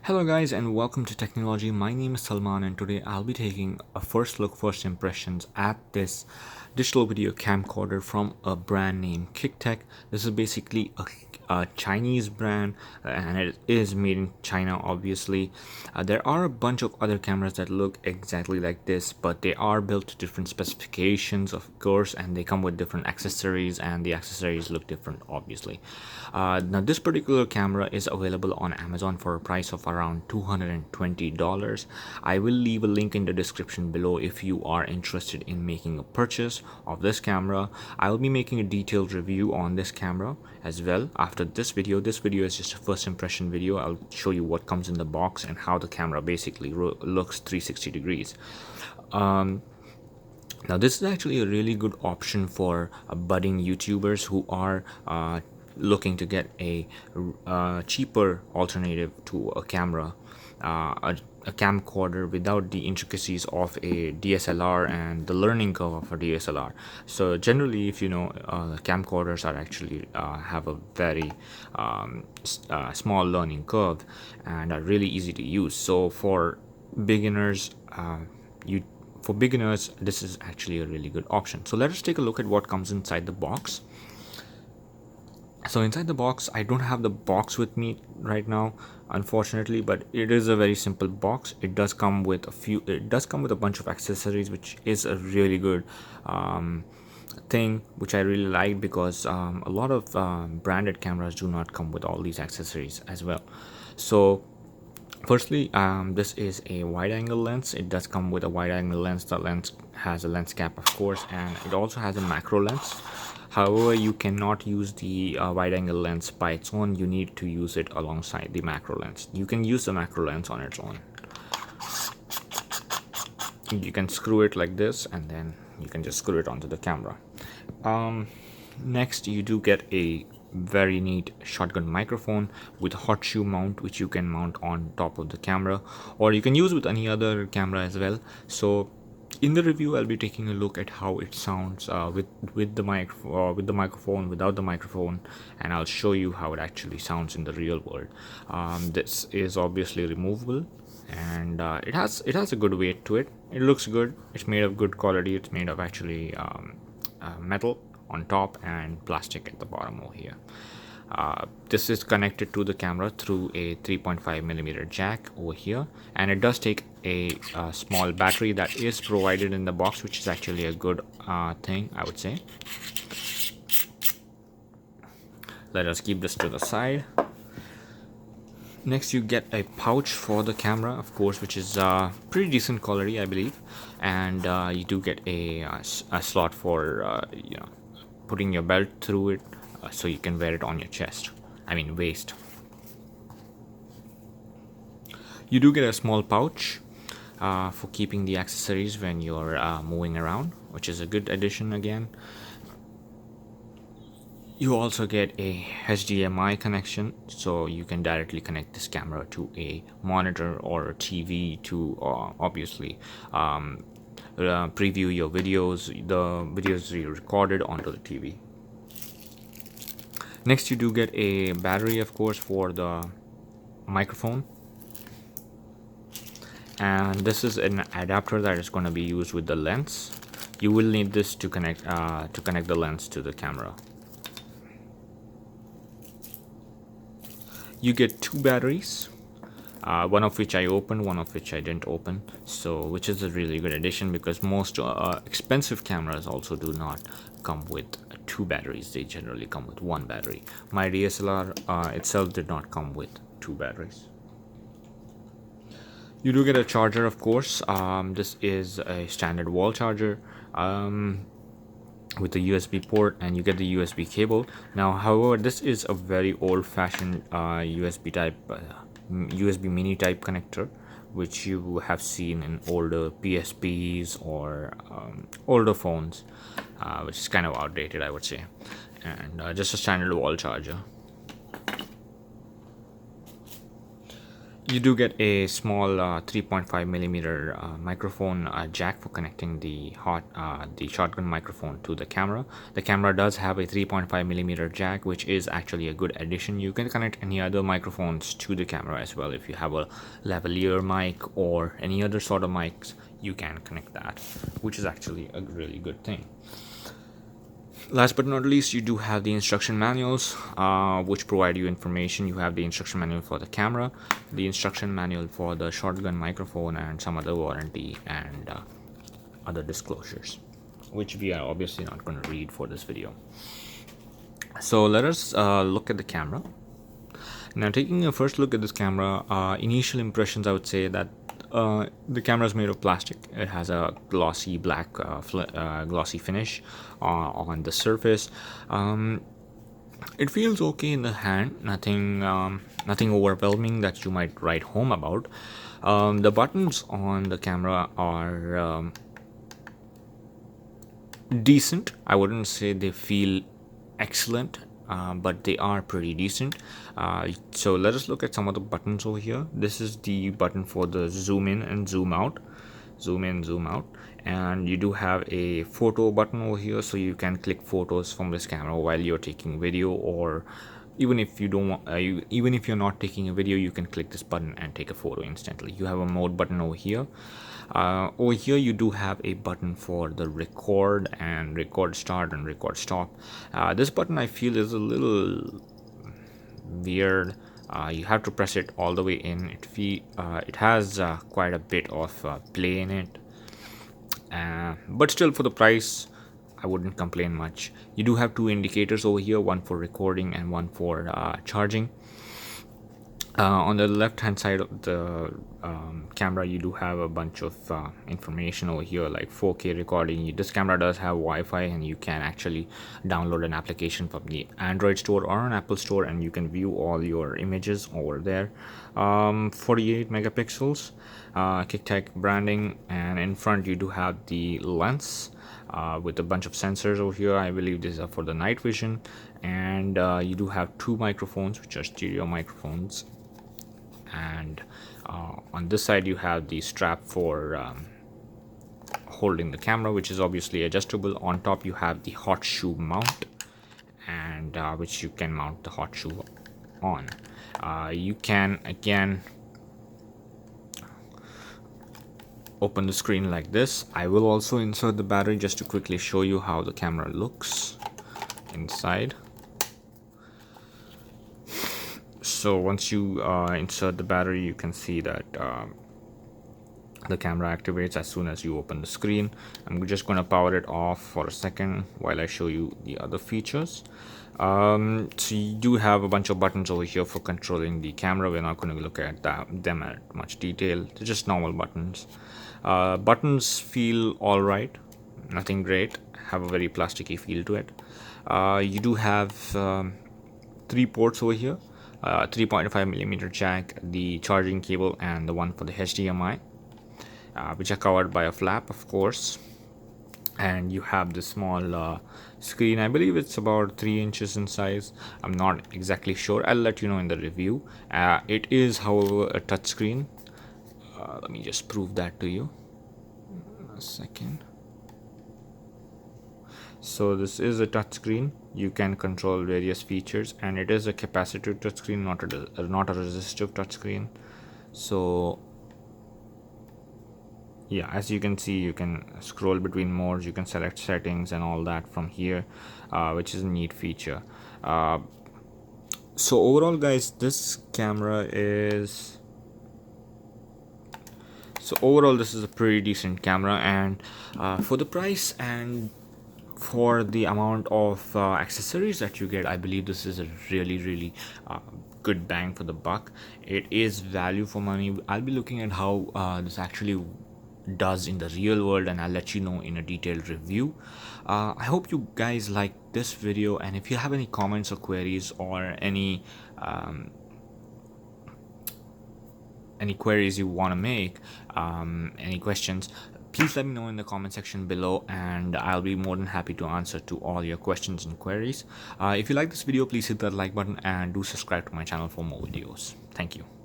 Hello guys and welcome to Technology. My name is Salman and today I'll be taking a first look, first impressions at this digital video camcorder from a brand named KickTech. This is basically a Chinese brand and it is made in China obviously. There are a bunch of other cameras that look exactly like this, but they are built to different specifications of course, and they come with different accessories and the accessories look different obviously. Now this particular camera is available on Amazon for a price of around $220. I will leave a link in the description below if you are interested in making a purchase of this camera. I will be making a detailed review on this camera as well after this video. This video is just a first impression video. I'll show you what comes in the box and how the camera basically looks 360 degrees. Now this is actually a really good option for budding YouTubers who are looking to get a cheaper alternative to a camera, a camcorder without the intricacies of a DSLR and the learning curve of a DSLR. So generally, if you know, camcorders are actually have a very small learning curve and are really easy to use. So for beginners, this is actually a really good option. So let us take a look at what comes inside the box. So inside the box, I don't have the box with me right now unfortunately, but it is a very simple box. It does come with a bunch of accessories, which is a really good thing, which I really like, because a lot of branded cameras do not come with all these accessories as well. So firstly, this is a wide angle lens. It does come with a wide angle lens. The lens has a lens cap of course, and it also has a macro lens. However, you cannot use the wide angle lens by its own. You need to use it alongside the macro lens. You can use the macro lens on its own. You can screw it like this and then you can just screw it onto the camera. Next, you do get a very neat shotgun microphone with a hot shoe mount, which you can mount on top of the camera, or you can use with any other camera as well. So in the review, I'll be taking a look at how it sounds with the microphone, without the microphone, and I'll show you how it actually sounds in the real world. This is obviously removable, and it has a good weight to it. It looks good. It's made of good quality. It's made of actually metal on top and plastic at the bottom over here. This is connected to the camera through a 3.5mm jack over here, and it does take a small battery that is provided in the box, which is actually a good thing, I would say. Let us keep this to the side. Next, you get a pouch for the camera, of course, which is pretty decent quality, I believe, and you do get a slot for putting your belt through it, so you can wear it on your waist. You do get a small pouch for keeping the accessories when you're moving around, which is a good addition again. You also get a HDMI connection, so you can directly connect this camera to a monitor or a TV to obviously preview your videos, the videos you recorded onto the TV. Next, you do get a battery, of course, for the microphone, and this is an adapter that is going to be used with the lens. You will need this to connect the lens to the camera. You get two batteries, one of which I opened, one of which I didn't open, so which is a really good addition, because most expensive cameras also do not come with two batteries. They generally come with one battery. My DSLR itself did not come with two batteries. You do get a charger, of course. This is a standard wall charger with the USB port, and you get the USB cable. Now, however, this is a very old-fashioned USB mini type connector, which you have seen in older PSPs or older phones, which is kind of outdated, I would say, and just a standard wall charger. You do get a small 3.5 millimeter microphone jack for connecting the shotgun microphone to the camera. The camera does have a 3.5 millimeter jack, which is actually a good addition. You can connect any other microphones to the camera as well. If you have a lavalier mic or any other sort of mics, you can connect that, which is actually a really good thing. Last but not least, you do have the instruction manuals, which provide you information. You have the instruction manual for the camera, the instruction manual for the shotgun microphone, and some other warranty and other disclosures, which we are obviously not going to read for this video. So let us look at the camera. Now, taking a first look at this camera, initial impressions, I would say that the camera is made of plastic. It has a glossy black glossy finish on the surface. It feels okay in the hand, nothing overwhelming that you might write home about. The buttons on the camera are decent. I wouldn't say they feel excellent, but they are pretty decent. So let us look at some of the buttons over here. This is the button for the zoom in and zoom out, zoom in, zoom out, and you do have a photo button over here, so you can click photos from this camera while you're taking video, or even if you don't want, even if you're not taking a video, you can click this button and take a photo instantly. You have a mode button over here. Over here you do have a button for the record and record start and record stop. This button I feel is a little weird. You have to press it all the way in. It has quite a bit of play in it, but still, for the price, I wouldn't complain much. You do have two indicators over here, one for recording and one for charging. On the left hand side of the camera, you do have a bunch of information over here, like 4K recording. This camera does have Wi-Fi, and you can actually download an application from the Android store or an Apple store, and you can view all your images over there. 48 megapixels, KickTech branding, and in front you do have the lens with a bunch of sensors over here. I believe these are for the night vision, and you do have two microphones, which are stereo microphones. And on this side you have the strap for holding the camera, which is obviously adjustable. On top you have the hot shoe mount, and which you can mount the hot shoe on. You can again open the screen like this. I will also insert the battery just to quickly show you how the camera looks inside. So once you insert the battery, you can see that the camera activates as soon as you open the screen. I'm just going to power it off for a second while I show you the other features. So you do have a bunch of buttons over here for controlling the camera. We're not going to look at them at much detail. They're just normal buttons. Buttons feel alright, nothing great, have a very plasticky feel to it. You do have 3 ports over here. 3.5 millimeter jack, the charging cable, and the one for the HDMI, which are covered by a flap, of course. And you have this small screen. I believe it's about 3 inches in size. I'm not exactly sure. I'll let you know in the review. It is, however, a touch screen. Let me just prove that to you. A second. So this is a touchscreen. You can control various features, and it is a capacitive touchscreen, not a resistive touchscreen. So yeah, as you can see, you can scroll between modes, you can select settings and all that from here, which is a neat feature. So overall, guys, this is a pretty decent camera, and for the price and for the amount of accessories that you get, I believe this is a really good bang for the buck. It is value for money. I'll be looking at how this actually does in the real world, and I'll let you know in a detailed review. I hope you guys like this video, and if you have any comments or queries or any queries you want to make, any questions, please let me know in the comment section below, and I'll be more than happy to answer to all your questions and queries. If you like this video, please hit that like button and do subscribe to my channel for more videos. Thank you.